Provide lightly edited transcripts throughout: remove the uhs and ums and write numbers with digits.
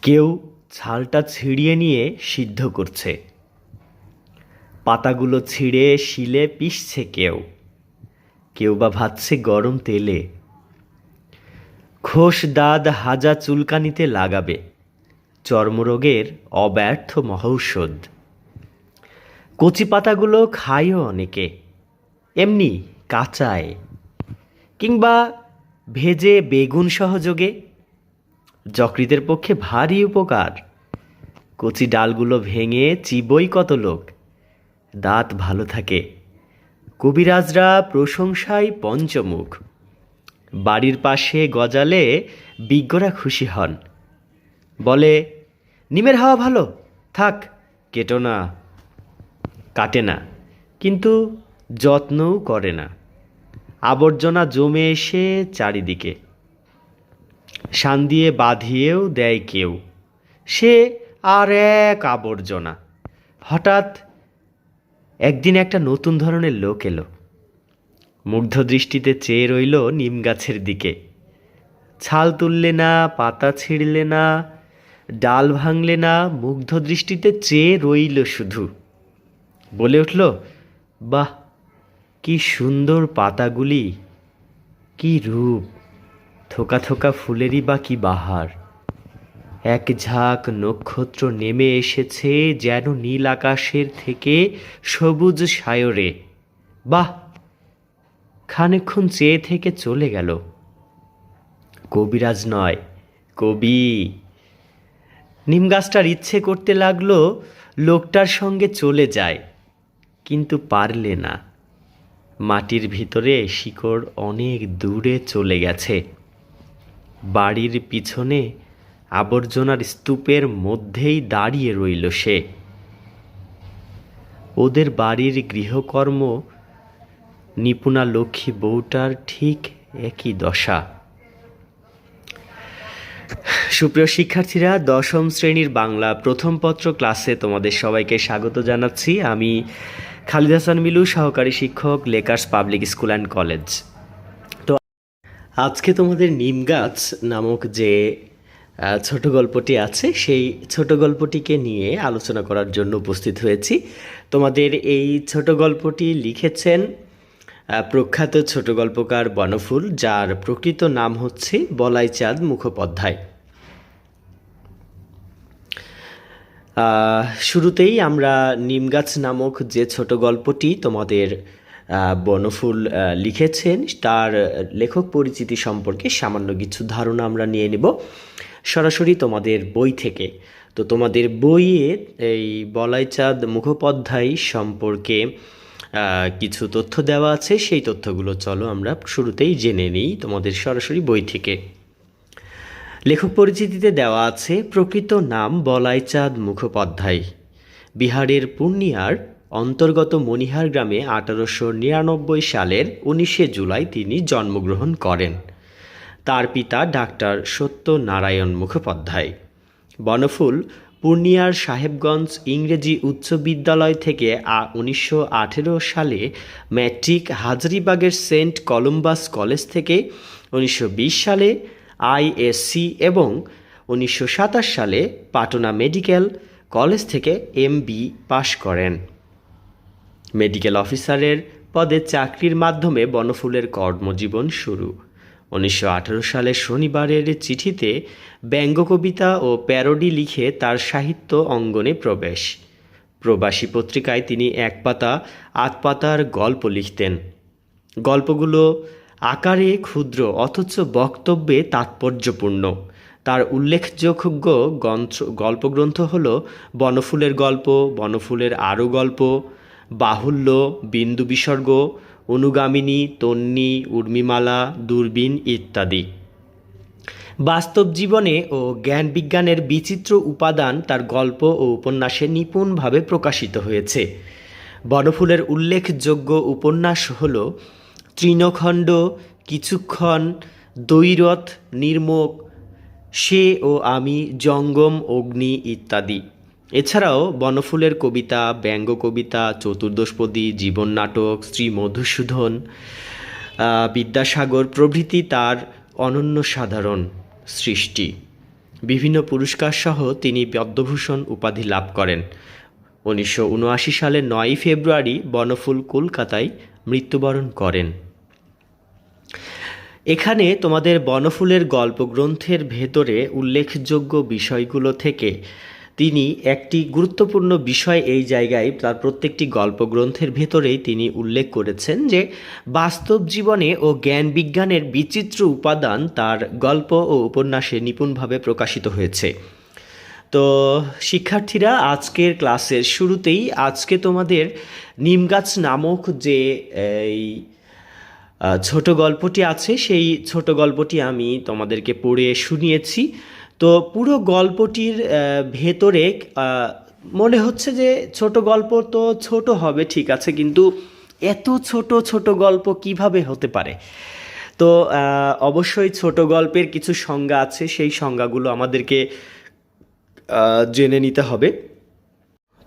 কেউ ছালটা ছিঁড়িয়ে নিয়ে সিদ্ধ করছে, পাতাগুলো ছিঁড়ে শিলে পিষছে কেউ, কেউ বা ভাজছে গরম তেলে। খোস দাঁত হাজা চুলকানিতে লাগাবে, চর্মরোগের অব্যর্থ মহৌষধ। কচি পাতাগুলো খায়ও অনেকে, এমনি কাঁচায়, কিংবা ভেজে বেগুন সহযোগে। যকৃতের পক্ষে ভারী উপকার। কচি ডালগুলো ভেঙে চিবই কত লোক, দাঁত ভালো থাকে। কবিরাজরা প্রশংসায় পঞ্চমুখ। বাড়ির পাশে গজালে বিজ্ঞরা খুশি হন, বলে নিমের হাওয়া ভালো, থাক কেটো না। কাটে না, কিন্তু যত্নও করে না। আবর্জনা জমে এসে চারিদিকে, শান দিয়ে বাঁধিয়েও দেয় কেউ, সে আর এক আবর্জনা। হঠাৎ একদিন একটা নতুন ধরনের লোক এলো, মুগ্ধ দৃষ্টিতে চেয়ে রইল নিম গাছের দিকে। ছাল তুললে না, পাতা ছিঁড়লে না, ডাল ভাঙলে না, মুগ্ধ দৃষ্টিতে চেয়ে রইল শুধু। বলে উঠল, বাহ, কি সুন্দর পাতাগুলি, কি রূপ! থোকা থোকা ফুলেরই বা কি বাহার! এক ঝাঁক নক্ষত্র নেমে এসেছে যেন নীল আকাশের থেকে সবুজ সায়রে। বাহ! খানিকক্ষণ চেয়ে থেকে চলে গেল। কবিরাজ নয়, কবি। নিম গাছটার ইচ্ছে করতে লাগলো লোকটার সঙ্গে চলে যায়, কিন্তু পারলে না। মাটির ভিতরে শিকড় অনেক দূরে চলে গেছে। বাড়ির পিছনে আবর্জনার স্তূপের মধ্যেই দাঁড়িয়ে রইল সে। ওদের বাড়ির গৃহকর্ম নিপুণা লক্ষ্মী বউটার ঠিক একই দশা। সুপ্রিয় শিক্ষার্থীরা, দশম শ্রেণীর বাংলা প্রথম পত্র ক্লাসে তোমাদের সবাইকে স্বাগত জানাচ্ছি। আমি খালিদ হাসান মিলু, সহকারী শিক্ষক, Lakers public school and college. তো আজকে তোমাদের নিম গাছ নামক যে ছোট গল্পটি আছে, সেই ছোট গল্পটিকে নিয়ে আলোচনা করার জন্য উপস্থিত হয়েছি। তোমাদের এই ছোট গল্পটি লিখেছেন প্রখ্যাত ছোট গল্পকার বনফুল, যার প্রকৃত নাম হচ্ছে বলাইচাঁদ মুখোপাধ্যায়। শুরুতেই আমরা নিমগাছ নামক যে ছোট গল্পটি তোমাদের বনফুল লিখেছেন তার লেখক পরিচিতি সম্পর্কে সামান্য কিছু ধারণা আমরা নিয়ে নেব সরাসরি তোমাদের বই থেকে। তো তোমাদের বইয়ে এই বলাইচাঁদ মুখোপাধ্যায় সম্পর্কে কিছু তথ্য দেওয়া আছে, সেই তথ্যগুলো চলো আমরা শুরুতেই জেনে নিই তোমাদের সরাসরি বই থেকে। লেখক পরিচিতিতে দেওয়া আছে, প্রকৃত নাম বলাইচাঁদ মুখোপাধ্যায়। বিহারের পূর্ণিয়ার অন্তর্গত মণিহার গ্রামে 1899 সালের 19শে জুলাই তিনি জন্মগ্রহণ করেন। তার পিতা ডাক্তার সত্যনারায়ণ মুখোপাধ্যায়। বনফুল পূর্ণিয়ার সাহেবগঞ্জ ইংরেজি উচ্চ বিদ্যালয় থেকে 1918 সালে ম্যাট্রিক, হাজারীবাগের সেন্ট কলম্বাস কলেজ থেকে 1920 সালে আইএসসি এবং 1927 সালে পাটনা মেডিকেল কলেজ থেকে এমবি পাশ করেন। মেডিকেল অফিসারের পদে চাকরির মাধ্যমে বনফুলের কর্মজীবন শুরু। 1918 সালের শনিবারের চিঠিতে ব্যঙ্গ কবিতা ও প্যারোডি লিখে তার সাহিত্য অঙ্গনে প্রবেশ। প্রবাসী পত্রিকায় তিনি 1 পাতা 8 পাতার গল্প লিখতেন। গল্পগুলো আকারে ক্ষুদ্র অথচ বক্তব্যে তাৎপর্যপূর্ণ। তার উল্লেখযোগ্য গল্পগ্রন্থ হল বনফুলের গল্প, বনফুলের আরও গল্প, বাহুল্য, বিন্দু বিসর্গ, অনুগামিনী, তন্বী, উর্মিমালা, দূরবীন ইত্যাদি। বাস্তব জীবনে ও জ্ঞান বিজ্ঞানের বিচিত্র উপাদান তার গল্প ও উপন্যাসে নিপুণভাবে প্রকাশিত হয়েছে। বনফুলের উল্লেখযোগ্য উপন্যাস হল তৃণখণ্ড, কিছুক্ষণ, দৈরথ, নির্মোক, সে ও আমি, জঙ্গম, অগ্নি ইত্যাদি। এছাড়াও বনফুলের কবিতা, ব্যঙ্গ কবিতা, চতুর্দশপদী, জীবন নাটক, শ্রী মধুসূদন, বিদ্যাসাগর প্রভৃতি তার অনন্য সাধারণ সৃষ্টি। বিভিন্ন পুরস্কার সহ তিনি পদ্মভূষণ উপাধি লাভ করেন। 1979 সালের 9 ফেব্রুয়ারি বনফুল কলকাতায় মৃত্যুবরণ করেন। এখানে তোমাদের বনফুলের গল্পগ্রন্থের ভেতরে উল্লেখযোগ্য বিষয়গুলো থেকে তিনি একটি গুরুত্বপূর্ণ বিষয় এই জায়গায় তার প্রত্যেকটি গল্পগ্রন্থের ভেতরেই তিনি উল্লেখ করেছেন যে বাস্তব জীবনে ও জ্ঞান বিজ্ঞানের বিচিত্র উপাদান তার গল্প ও উপন্যাসে নিপুণভাবে প্রকাশিত হয়েছে। তো শিক্ষার্থীরা, আজকের ক্লাসের শুরুতেই আজকে তোমাদের নিমগাছ নামক যে এই ছোট গল্পটি আছে, সেই ছোট গল্পটি আমি তোমাদেরকে পড়ে শুনিয়েছি। তো পুরো গল্পটির ভেতরে মনে হচ্ছে যে ছোট গল্প তো ছোট হবে, ঠিক আছে, কিন্তু এত ছোট ছোট গল্প কিভাবে হতে পারে? তো অবশ্যই ছোট গল্পের কিছু সংজ্ঞা আছে, সেই সংজ্ঞাগুলো আমাদেরকে জেনে নিতে হবে।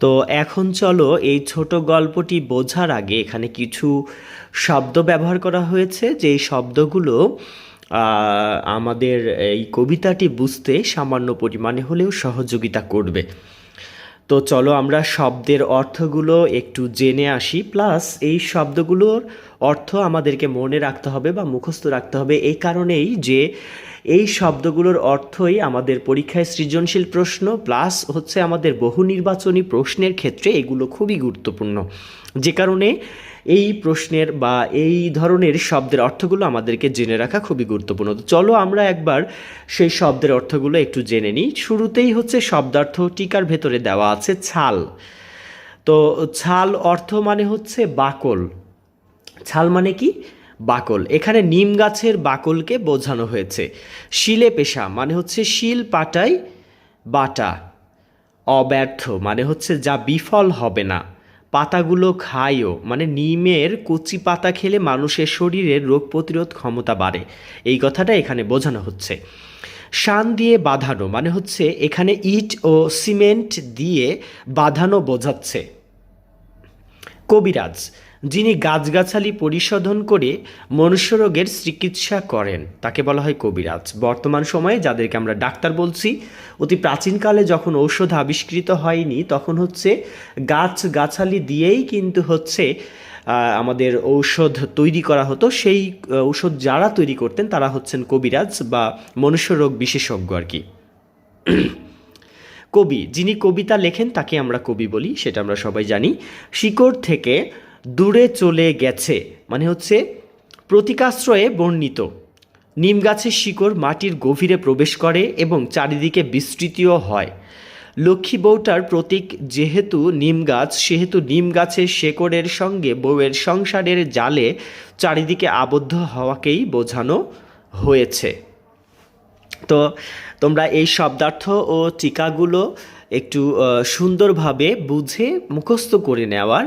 তো এখন চলো এই ছোট গল্পটি বোঝার আগে এখানে কিছু শব্দ ব্যবহার করা হয়েছে, যেই শব্দগুলো আমাদের এই কবিতাটি বুঝতে সামান্য পরিমাণে হলেও সহযোগিতা করবে। তো চলো আমরা শব্দের অর্থগুলো একটু জেনে আসি, প্লাস এই শব্দগুলোর অর্থ আমাদেরকে মনে রাখতে হবে বা মুখস্থ রাখতে হবে, এই কারণেই যে এই শব্দগুলোর অর্থই আমাদের পরীক্ষায় সৃজনশীল প্রশ্ন প্লাস হচ্ছে আমাদের বহু নির্বাচনী প্রশ্নের ক্ষেত্রে এগুলো খুবই গুরুত্বপূর্ণ, যে কারণে এই প্রশ্নের বা এই ধরনের শব্দের অর্থগুলো আমাদেরকে জেনে রাখা খুবই গুরুত্বপূর্ণ। তো চলো আমরা একবার সেই শব্দের অর্থগুলো একটু জেনে নিই। শুরুতেই হচ্ছে শব্দার্থ টিকার ভেতরে দেওয়া আছে ছাল। তো ছাল অর্থ মানে হচ্ছে বাকল। ছাল মানে কি? বাকল। এখানে নিম গাছের বাকলকে বোঝানো হয়েছে। শিলে পেশা মানে হচ্ছে শিল পাটাই বাটা। অব্যর্থ মানে হচ্ছে যা বিফল হবে না। পাতাগুলো খায়ও মানে নিমের কচি পাতা খেলে মানুষের শরীরের রোগ প্রতিরোধ ক্ষমতা বাড়ে, এই কথাটা এখানে বোঝানো হচ্ছে। শান দিয়ে বাঁধানো মানে হচ্ছে এখানে ইট ও সিমেন্ট দিয়ে বাঁধানো বোঝাচ্ছে। কবিরাজ যিনি গাছগাছালি পরিশোধন করে মনুষ্যরোগের চিকিৎসা করেন তাকে বলা হয় কবিরাজ। বর্তমান সময়ে যাদেরকে আমরা ডাক্তার বলছি, অতি প্রাচীনকালে যখন ঔষধ আবিষ্কৃত হয়নি তখন হচ্ছে গাছগাছালি দিয়েই কিন্তু হচ্ছে আমাদের ঔষধ তৈরি করা হতো। সেই ঔষধ যারা তৈরি করতেন তারা হচ্ছেন কবিরাজ বা মনুষ্যরোগ বিশেষজ্ঞ আর কি। কবি যিনি কবিতা লেখেন তাকে আমরা কবি বলি, সেটা আমরা সবাই জানি। শিকড় থেকে দূরে চলে গেছে মানে হচ্ছে প্রতীকাশ্রয়ে বর্ণিত। নিম গাছের শিকড় মাটির গভীরে প্রবেশ করে এবং চারিদিকে বিস্তৃতিও হয়। লক্ষ্মী বউটার প্রতীক যেহেতু নিম গাছ, সেহেতু নিম গাছের শেকড়ের সঙ্গে বউয়ের সংসারের জালে চারিদিকে আবদ্ধ হওয়াকেই বোঝানো হয়েছে। তো তোমরা এই শব্দার্থ ও টিকাগুলো একটু সুন্দরভাবে বুঝে মুখস্থ করে নেওয়ার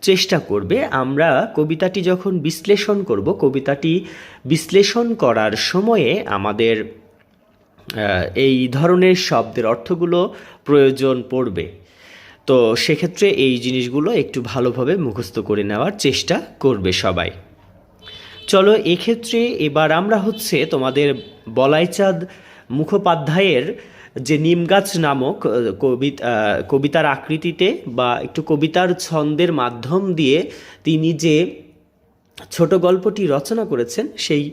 চেষ্টা করবে। আমরা কবিতাটি যখন বিশ্লেষণ করব, কবিতাটি বিশ্লেষণ করার সময়ে আমাদের এই ধরনের শব্দের অর্থগুলো প্রয়োজন পড়বে। তো সেক্ষেত্রে এই জিনিসগুলো একটু ভালোভাবে মুখস্থ করে নেওয়ার চেষ্টা করবে সবাই। চলো এক্ষেত্রে এবার আমরা হচ্ছে তোমাদের বলাইচাঁদ মুখোপাধ্যায়ের যে নিমগাছ নামক কবিতার আকৃতিতে বা একটু কবিতার ছন্দের মাধ্যম দিয়ে তিনি যে ছোট গল্পটি রচনা করেছেন, সেই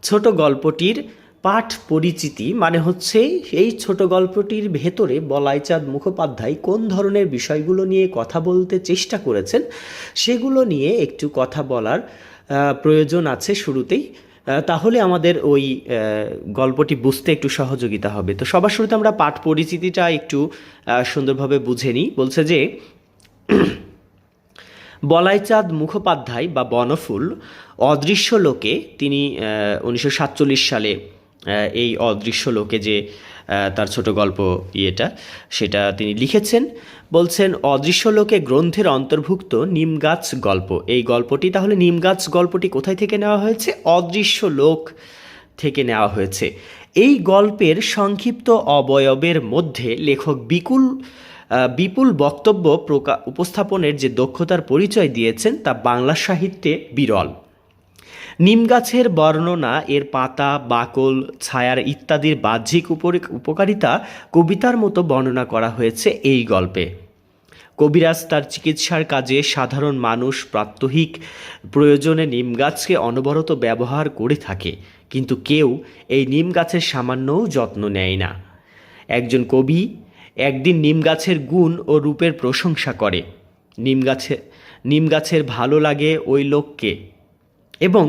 ছোট গল্পটির পাঠ পরিচিতি মানে হচ্ছে এই ছোট গল্পটির ভেতরে বলাইচাঁদ মুখোপাধ্যায় কোন ধরনের বিষয়গুলো নিয়ে কথা বলতে চেষ্টা করেছেন সেগুলো নিয়ে একটু কথা বলার প্রয়োজন আছে শুরুতেই, তাহলে আমাদের ওই গল্পটি বুঝতে একটু সহযোগিতা হবে। তো সবার শুরুতে আমরা পাঠ পরিচিতিটা একটু সুন্দরভাবে বুঝে নিই। বলছে যে বলাইচাঁদ মুখোপাধ্যায় বা বনফুল অদৃশ্য লোকে, তিনি 1947 সালে এই অদৃশ্য লোকে যে তার ছোট গল্প সেটা তিনি লিখেছেন। বলছেন অদৃশ্য লোকে গ্রন্থের অন্তর্ভুক্ত নিমগাছ গল্প। এই গল্পটি তাহলে নিমগাছ গল্পটি কোথায় থেকে নেওয়া হয়েছে? অদৃশ্য লোক থেকে নেওয়া হয়েছে। এই গল্পের সংক্ষিপ্ত অবয়বের মধ্যে লেখক বিপুল বক্তব্য উপস্থাপনের যে দক্ষতার পরিচয় দিয়েছেন তা বাংলা সাহিত্যে বিরল। নিম গাছের বর্ণনা, এর পাতা, বাকল, ছায়ার ইত্যাদির বাহ্যিক উপকারিতা কবিতার মতো বর্ণনা করা হয়েছে এই গল্পে। কবিরাজ তার চিকিৎসার কাজে সাধারণ মানুষ প্রাত্যহিক প্রয়োজনে নিম গাছকে অনবরত ব্যবহার করে থাকে, কিন্তু কেউ এই নিম গাছের সামান্যও যত্ন নেয় না। একজন কবি একদিন নিম গাছের গুণ ও রূপের প্রশংসা করে। নিম গাছের ভালো লাগে ওই লোককে এবং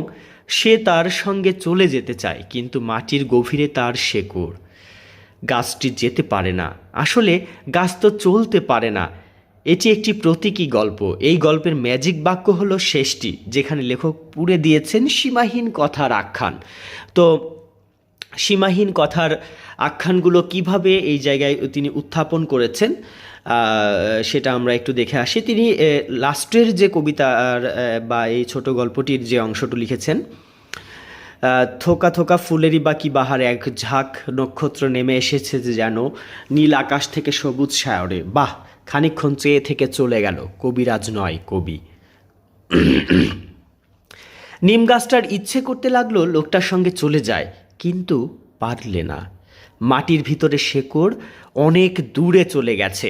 সে তার সঙ্গে চলে যেতে চায়, কিন্তু মাটির গভীরে তার শেকড়। গাছটি যেতে পারে না, আসলে গাছ তো চলতে পারে না। এটি একটি প্রতীকী গল্প। এই গল্পের ম্যাজিক বাক্য হলো শেষটি, যেখানে লেখক পুরে দিয়েছেন সীমাহীন কথার আখ্যান। তো সীমাহীন কথার আখ্যানগুলো কিভাবে এই জায়গায় তিনি উত্থাপন করেছেন সেটা আমরা একটু দেখে আসি। তিনি লাস্টের যে কবিতার বা এই ছোট গল্পটির যে অংশটি লিখেছেন, থোকা থোকা ফুলেরই বাকি বাহার এক ঝাঁক নক্ষত্র নেমে এসেছে যে যেন নীল আকাশ থেকে সবুজ সায়রে। বাহ, খানিকক্ষণ চেয়ে থেকে চলে গেল, কবিরাজ নয় কবি। নিম গাছটার ইচ্ছে করতে লাগলো লোকটার সঙ্গে চলে যায়, কিন্তু পারলে না। মাটির ভিতরে শেকড় অনেক দূরে চলে গেছে।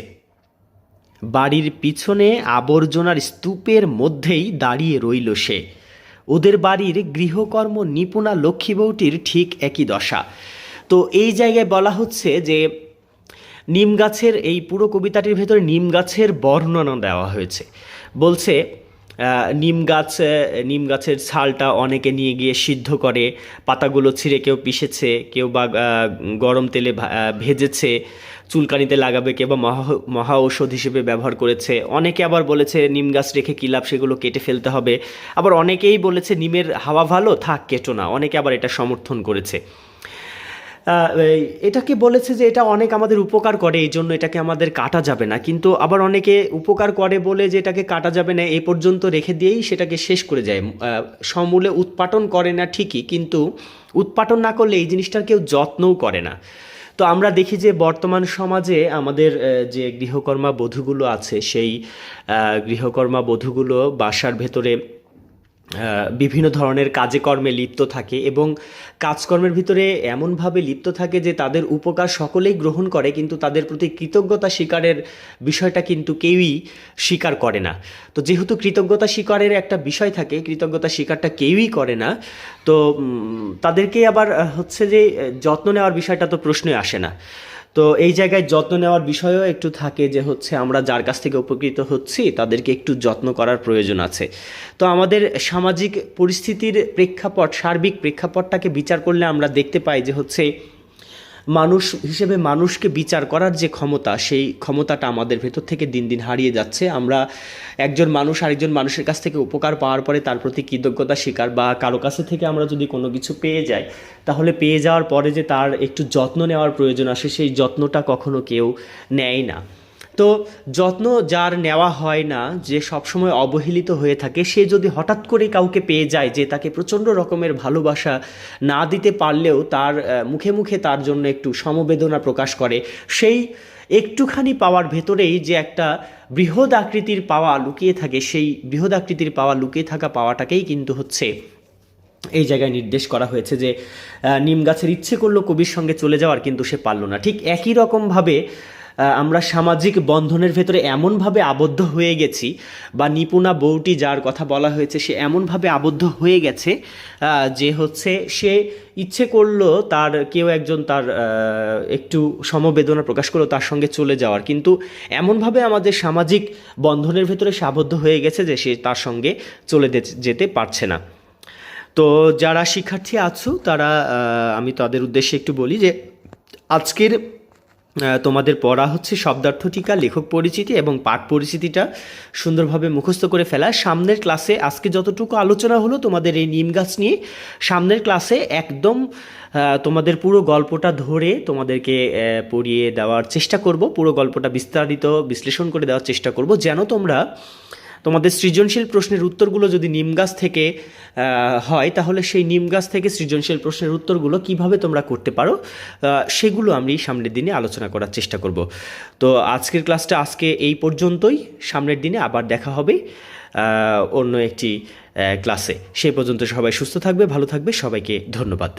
বাড়ির পিছনে আবর্জনার স্তূপের মধ্যেই দাঁড়িয়ে রইল সে। ওদের বাড়ির গৃহকর্ম নিপুণা লক্ষ্মী বউটির ঠিক একই দশা। তো এই জায়গায় বলা হচ্ছে যে নিম গাছের, এই পুরো কবিতাটির ভেতরে নিম গাছের বর্ণনা দেওয়া হয়েছে। বলছে নিম গাছের ছালটা অনেকে নিয়ে গিয়ে সিদ্ধ করে, পাতাগুলো ছিঁড়ে কেউ পিষেছে, কেউ বা গরম তেলে ভেজেছে, চুলকানিতে লাগাবে, কেউ বা মহা ঔষধ হিসেবে ব্যবহার করেছে। অনেকে আবার বলেছে নিম গাছ রেখে কী লাভ, সেগুলো কেটে ফেলতে হবে। আবার অনেকেই বলেছে নিমের হাওয়া ভালো, থাক কেটো না। অনেকে আবার এটা সমর্থন করেছে। এটাকে বলেছে যে এটা অনেক আমাদের উপকার করে, এই জন্য এটাকে আমাদের কাটা যাবে না। কিন্তু আবার অনেকে উপকার করে বলে যে এটাকে কাটা যাবে না এই পর্যন্ত রেখে দিয়েই সেটাকে শেষ করে যায়। সমূলে উৎপাটন করে না ঠিকই, কিন্তু উৎপাটন না করলে এই জিনিসটার কেউ যত্নও করে না। তো আমরা দেখি যে বর্তমান সমাজে আমাদের যে গৃহকর্মা বধূগুলো আছে, সেই গৃহকর্মা বধূগুলো বাসার ভেতরে বিভিন্ন ধরনের কাজে কর্মে লিপ্ত থাকে এবং কাজকর্মের ভিতরে এমনভাবে লিপ্ত থাকে যে তাদের উপকার সকলেই গ্রহণ করে, কিন্তু তাদের প্রতি কৃতজ্ঞতা স্বীকারের বিষয়টা কিন্তু কেউই স্বীকার করে না। তো যেহেতু কৃতজ্ঞতা স্বীকারের একটা বিষয় থাকে, কৃতজ্ঞতা স্বীকারটা কেউই করে না, তো তাদেরকে আবার হচ্ছে যে যত্ন নেওয়ার বিষয়টা তো প্রশ্নই আসে না। তো এই জায়গায় যত্ন নেওয়ার বিষয়ও একটু থাকে যে হচ্ছে আমরা যার কাছ থেকে উপকৃত হচ্ছি তাদেরকে একটু যত্ন করার প্রয়োজন আছে। তো আমাদের সামাজিক পরিস্থিতির প্রেক্ষাপট, সার্বিক প্রেক্ষাপটটাকে বিচার করলে আমরা দেখতে পাই যে হচ্ছে মানুষ হিসেবে মানুষকে বিচার করার যে ক্ষমতা, সেই ক্ষমতাটা আমাদের ভেতর থেকে দিন দিন হারিয়ে যাচ্ছে। আমরা একজন মানুষ আরেকজন মানুষের কাছ থেকে উপকার পাওয়ার পরে তার প্রতি কৃতজ্ঞতা স্বীকার, বা কারো কাছে থেকে আমরা যদি কোনো কিছু পেয়ে যাই, তাহলে পেয়ে যাওয়ার পরে যে তার একটু যত্ন নেওয়ার প্রয়োজন আসে, সেই যত্নটা কখনো কেউ নেয় না। তো যত্ন যার নেওয়া হয় না, যে সবসময় অবহেলিত হয়ে থাকে, সে যদি হঠাৎ করে কাউকে পেয়ে যায় যে তাকে প্রচণ্ড রকমের ভালোবাসা না দিতে পারলেও তার মুখে মুখে তার জন্য একটু সমবেদনা প্রকাশ করে, সেই একটুখানি পাওয়ার ভেতরেই যে একটা বৃহৎ আকৃতির পাওয়া লুকিয়ে থাকে, সেই বৃহৎ আকৃতির পাওয়া লুকিয়ে থাকা পাওয়াটাকেই কিন্তু হচ্ছে এই জায়গায় নির্দেশ করা হয়েছে যে নিম গাছের ইচ্ছে করলো কবির সঙ্গে চলে যাওয়ার, কিন্তু সে পারল না। ঠিক একই রকমভাবে আমরা সামাজিক বন্ধনের ভেতরে এমনভাবে আবদ্ধ হয়ে গেছি, বা নিপুণা বউটি যার কথা বলা হয়েছে সে এমনভাবে আবদ্ধ হয়ে গেছে যে হচ্ছে সে ইচ্ছে করলো তার কেউ একজন তার একটু সমবেদনা প্রকাশ করলো তার সঙ্গে চলে যাওয়ার, কিন্তু এমনভাবে আমাদের সামাজিক বন্ধনের ভেতরে সে আবদ্ধ হয়ে গেছে যে সে তার সঙ্গে চলে যেতে পারছে না। তো যারা শিক্ষার্থী আছো তারা, আমি তাদের উদ্দেশ্যে একটু বলি যে আজকের তোমাদের পড়া হচ্ছে শব্দার্থ টিকা, লেখক পরিচিতি এবং পাঠ পরিচিতিটা সুন্দরভাবে মুখস্থ করে ফেলা। সামনের ক্লাসে আজকে যতটুকু আলোচনা হলো তোমাদের এই নিম গাছ নিয়ে, সামনের ক্লাসে একদম তোমাদের পুরো গল্পটা ধরে তোমাদেরকে পড়িয়ে দেওয়ার চেষ্টা করব, পুরো গল্পটা বিস্তারিত বিশ্লেষণ করে দেওয়ার চেষ্টা করব, যেন তোমরা তোমাদের সৃজনশীল প্রশ্নের উত্তরগুলো যদি নিম গাছ থেকে হয়, তাহলে সেই নিম গাছ থেকে সৃজনশীল প্রশ্নের উত্তরগুলো কিভাবে তোমরা করতে পারো সেগুলো আমি সামনের দিনে আলোচনা করার চেষ্টা করব। তো আজকের ক্লাসটা আজকে এই পর্যন্তই, সামনের দিনে আবার দেখা হবে। অন্য একটি ক্লাসে। সেই পর্যন্ত সবাই সুস্থ থাকবে, ভালো থাকবে, সবাইকে ধন্যবাদ।